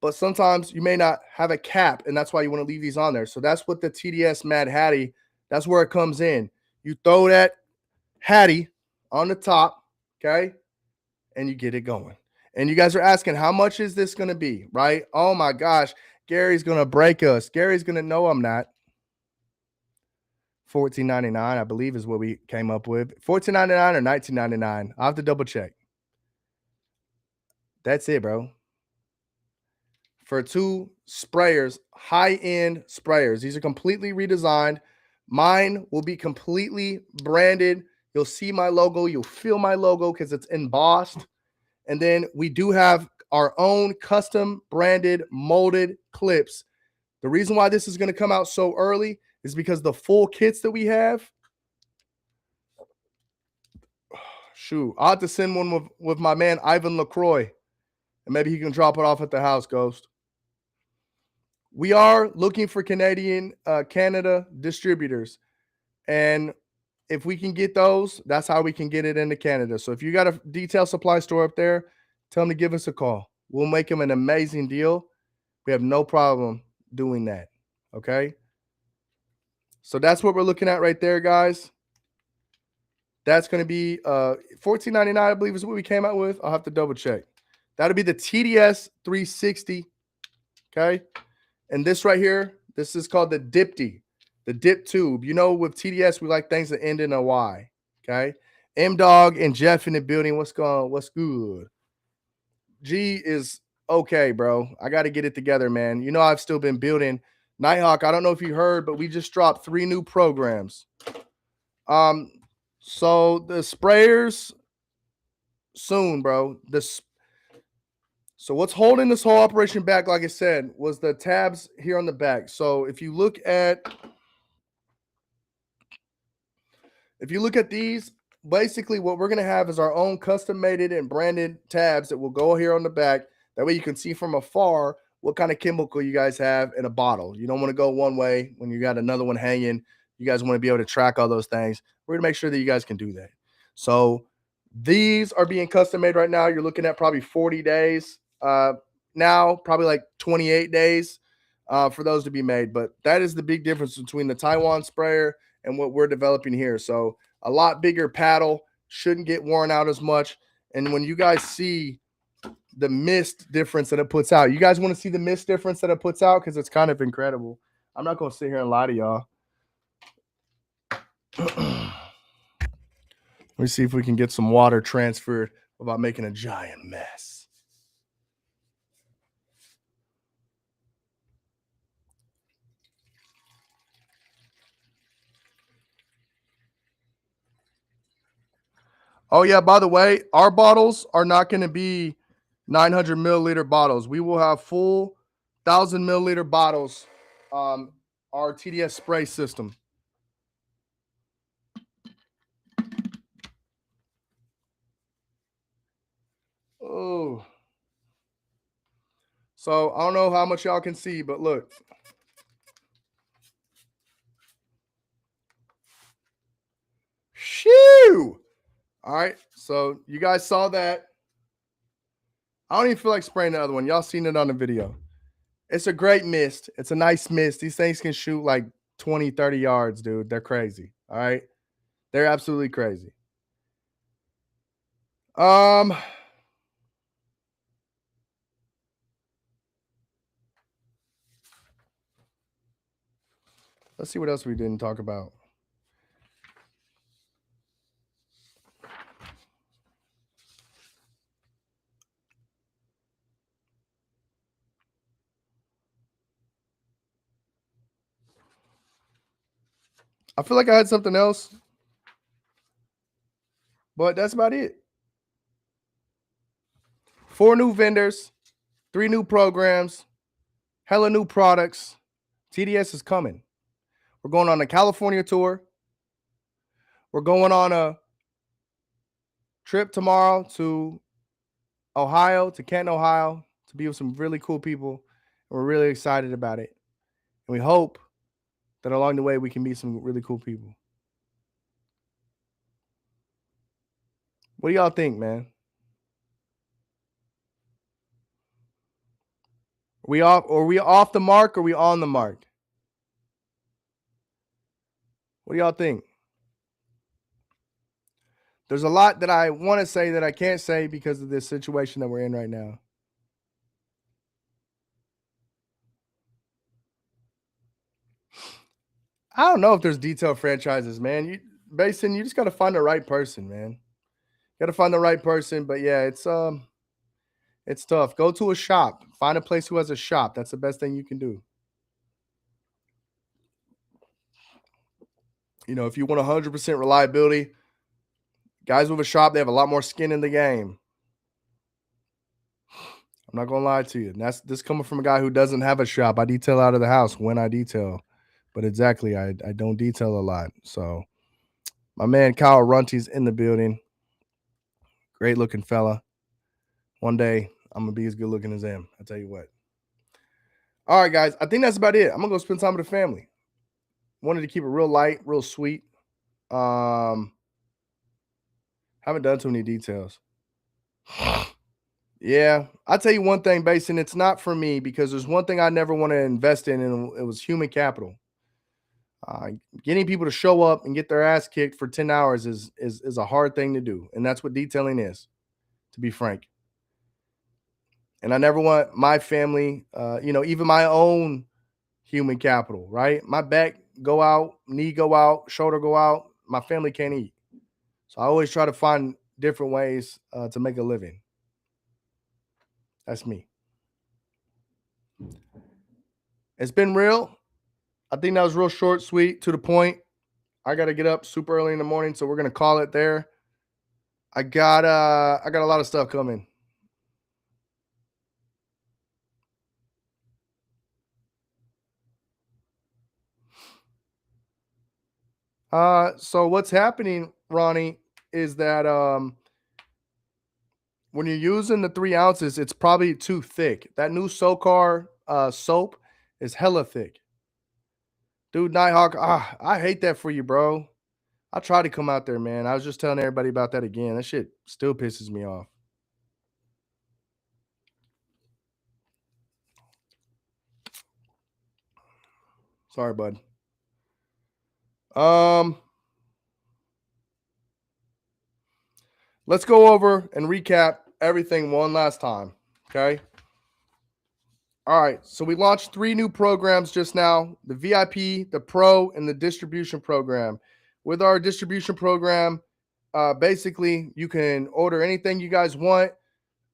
But sometimes you may not have a cap, and that's why you want to leave these on there. So that's what the TDS Mad Hattie, that's where it comes in. You throw that Hattie on the top, okay? And you get it going. And you guys are asking, how much is this going to be, right? Oh my gosh, Gary's going to break us. Gary's going to know I'm not. $14.99, I believe, is what we came up with. $14.99 or $19.99. I'll have to double check. That's it, bro. For 2 sprayers, high-end sprayers. These are completely redesigned. Mine will be completely branded. You'll see my logo. You'll feel my logo because it's embossed. And then we do have our own custom branded molded clips. The reason why this is going to come out so early is because the full kits that we have, shoot, I'll have to send one with my man Ivan LaCroix, and maybe he can drop it off at the house, Ghost. We are looking for Canada distributors, and if we can get those, that's how we can get it into Canada. So if you got a detail supply store up there, tell them to give us a call. We'll make them an amazing deal. We have no problem doing that. Okay. So that's what we're looking at right there, guys. That's going to be $14.99, I believe, is what we came out with. I'll have to double check. That'll be the TDS 360. Okay. And this right here, this is called the Dipty, the dip tube. You know, with TDS, we like things that end in a Y. Okay. M Dog and Jeff in the building. What's good? G is okay, bro. I got to get it together, man. You know, I've still been building. Nighthawk, I don't know if you heard, but we just dropped 3 new programs. So the sprayers soon, bro. So what's holding this whole operation back, like I said, was the tabs here on the back. So if you look at these, basically what we're going to have is our own custom made and branded tabs that will go here on the back. That way you can see from afar what kind of chemical you guys have in a bottle. You don't want to go one way when you got another one hanging. You guys want to be able to track all those things. We're going to make sure that you guys can do that. So these are being custom made right now. You're looking at probably 40 days. Now, probably like 28 days for those to be made. But that is the big difference between the Taiwan sprayer and what we're developing here. So a lot bigger paddle, shouldn't get worn out as much. And when you guys see the mist difference that it puts out, you guys want to see the mist difference that it puts out because it's kind of incredible. I'm not going to sit here and lie to y'all. Let me see if we can get some water transferred without making a giant mess. Oh, yeah, by the way, our bottles are not going to be 900 milliliter bottles. We will have full 1,000 milliliter bottles, our TDS spray system. Oh. So I don't know how much y'all can see, but look. Shoo! All right, so you guys saw that. I don't even feel like spraying the other one. Y'all seen it on the video. It's a great mist. It's a nice mist. These things can shoot like 20, 30 yards, dude. They're crazy. All right. They're absolutely crazy. Let's see what else we didn't talk about. I feel like I had something else, but that's about it. 4 new vendors, 3 new programs, hella new products. TDS is coming. We're going on a California tour. We're going on a trip tomorrow to Ohio, to Canton, Ohio, to be with some really cool people. And we're really excited about it. And we hope that along the way we can meet some really cool people. What do y'all think, man? Are we off the mark or are we on the mark? What do y'all think? There's a lot that I want to say that I can't say because of this situation that we're in right now. I don't know if there's detailed franchises, man. Basin, you just got to find the right person, man. You got to find the right person, but yeah, it's tough. Go to a shop. Find a place who has a shop. That's the best thing you can do. You know, if you want 100% reliability, guys with a shop, they have a lot more skin in the game. I'm not gonna lie to you. And that's this coming from a guy who doesn't have a shop. I detail out of the house when I detail, but exactly, I don't detail a lot. So, my man Kyle Runty's in the building. Great looking fella. One day I'm gonna be as good looking as him. I tell you what. All right, guys. I think that's about it. I'm gonna go spend time with the family. Wanted to keep it real light, real sweet. Haven't done too many details. Yeah, I'll tell you one thing, Basin. It's not for me because there's one thing I never want to invest in, and it was human capital. Uh, Getting people to show up and get their ass kicked for 10 hours is a hard thing to do, and that's what detailing is, to be frank. And I never want my family, even my own human capital, right? My back go out, knee go out, shoulder go out. My family can't eat, so I always try to find different ways to make a living. That's me. It's been real. I think that was real short, sweet, to the point. I got to get up super early in the morning, so we're gonna call it there. I got a lot of stuff coming. So what's happening, Ronnie, is that when you're using the 3 ounces, it's probably too thick. That new SoCar soap is hella thick. Dude, Nighthawk, I hate that for you, bro. I tried to come out there, man. I was just telling everybody about that again. That shit still pisses me off. Sorry, bud. Um, let's go over and recap everything one last time. Okay. All right. So we launched 3 new programs just now: the VIP, the Pro, and the distribution program. With our distribution program, basically you can order anything you guys want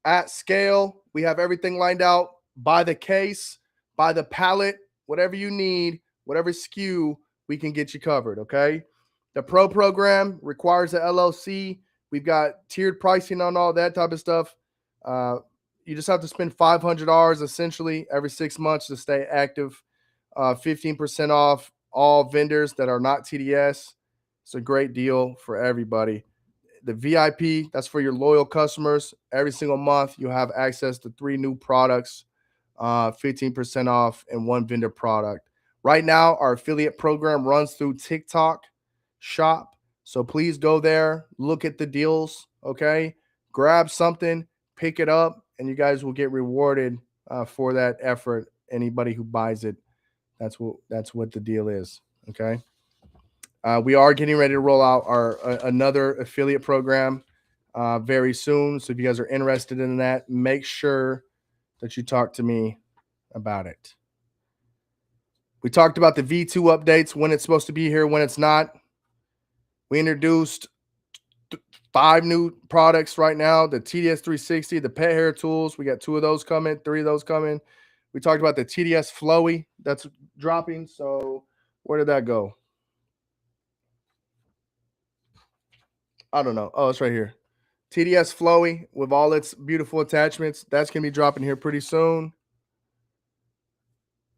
at scale. We have everything lined out by the case, by the pallet, whatever you need, whatever SKU, we can get you covered. Okay. The Pro program requires a LLC. We've got tiered pricing on all that type of stuff. Uh, you just have to spend $500 essentially every 6 months to stay active. 15% off all vendors that are not TDS. It's a great deal for everybody. The VIP, that's for your loyal customers. Every single month, you'll have access to 3 new products, 15% off, and one vendor product. Right now, our affiliate program runs through TikTok Shop. So please go there, look at the deals, okay? Grab something, pick it up, and you guys will get rewarded for that effort. Anybody who buys it, that's what the deal is, okay? We are getting ready to roll out our another affiliate program very soon. So if you guys are interested in that, make sure that you talk to me about it. We talked about the V2 updates, when it's supposed to be here, when it's not. We introduced 5 new products right now: the TDS 360, the pet hair tools. We got 2 of those coming, 3 of those coming. We talked about the TDS Flowy that's dropping. So where did that go? I don't know. Oh, it's right here. TDS Flowy with all its beautiful attachments. That's going to be dropping here pretty soon.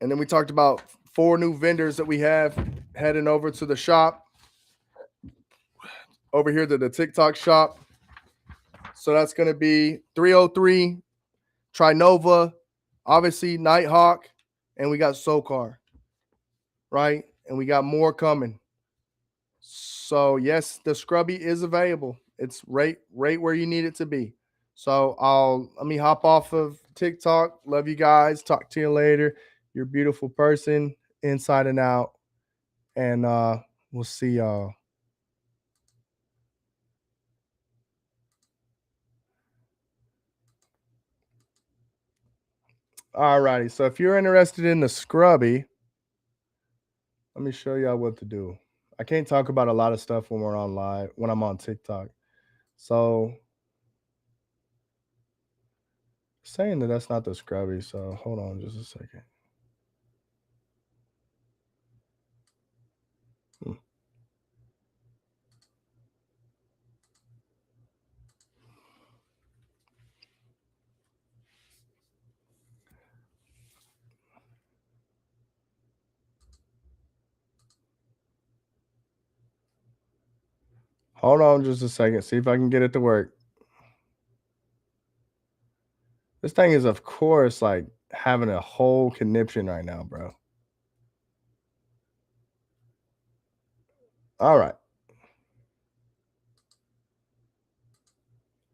And then we talked about 4 new vendors that we have heading over to the shop. Over here to the TikTok shop. So that's going to be 303, Trinova, obviously Nighthawk, and we got SoCar, right? And we got more coming. So yes, the scrubby is available. It's right where you need it to be. So let me hop off of TikTok. Love you guys. Talk to you later. You're a beautiful person inside and out. And we'll see y'all. All righty. So if you're interested in the scrubby, let me show y'all what to do. I can't talk about a lot of stuff when we're on live, when I'm on TikTok. So saying that that's not the scrubby. So hold on just a second. Hold on just a second. See if I can get it to work. This thing is, of course, like having a whole conniption right now, bro. All right.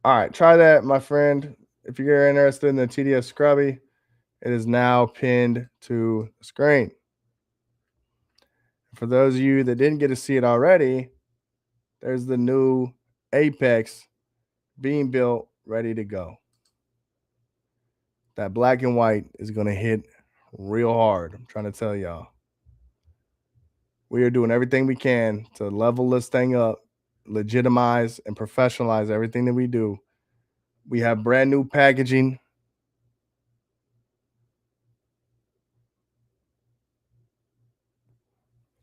All right, try that, my friend. If you're interested in the TDS Scrubby, it is now pinned to the screen. For those of you that didn't get to see it already, there's the new Apex being built, ready to go. That black and white is going to hit real hard. I'm trying to tell y'all. We are doing everything we can to level this thing up, legitimize and professionalize everything that we do. We have brand new packaging.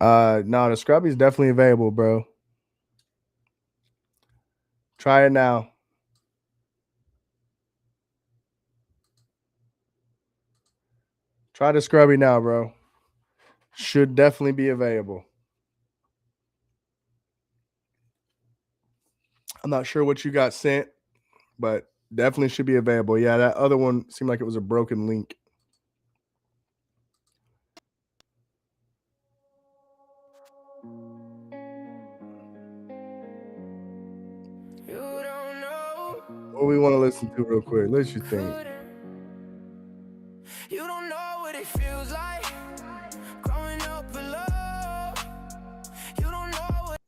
No, the Scrubby is definitely available, bro. Try it now. Try the Scrubby now, bro. Should definitely be available. I'm not sure what you got sent, but definitely should be available. Yeah, that other one seemed like it was a broken link. What we want to listen to real quick? Let you think. You don't know what it feels like growing up alone. You don't know what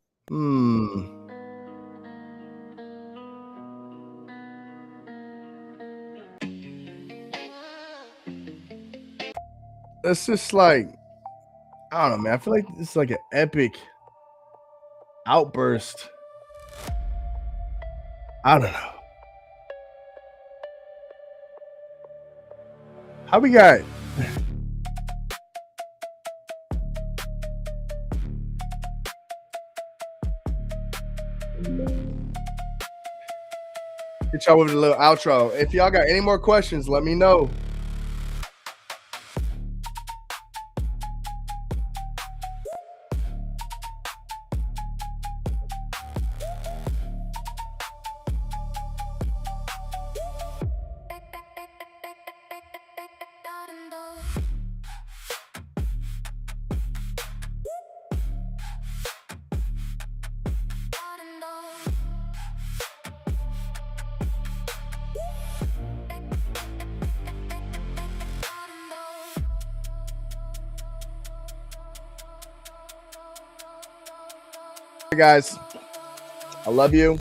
That's just like, I don't know, man. I feel like this is like an epic outburst. I don't know. How we got? Hit y'all with a little outro. If y'all got any more questions, let me know. Guys, I love you.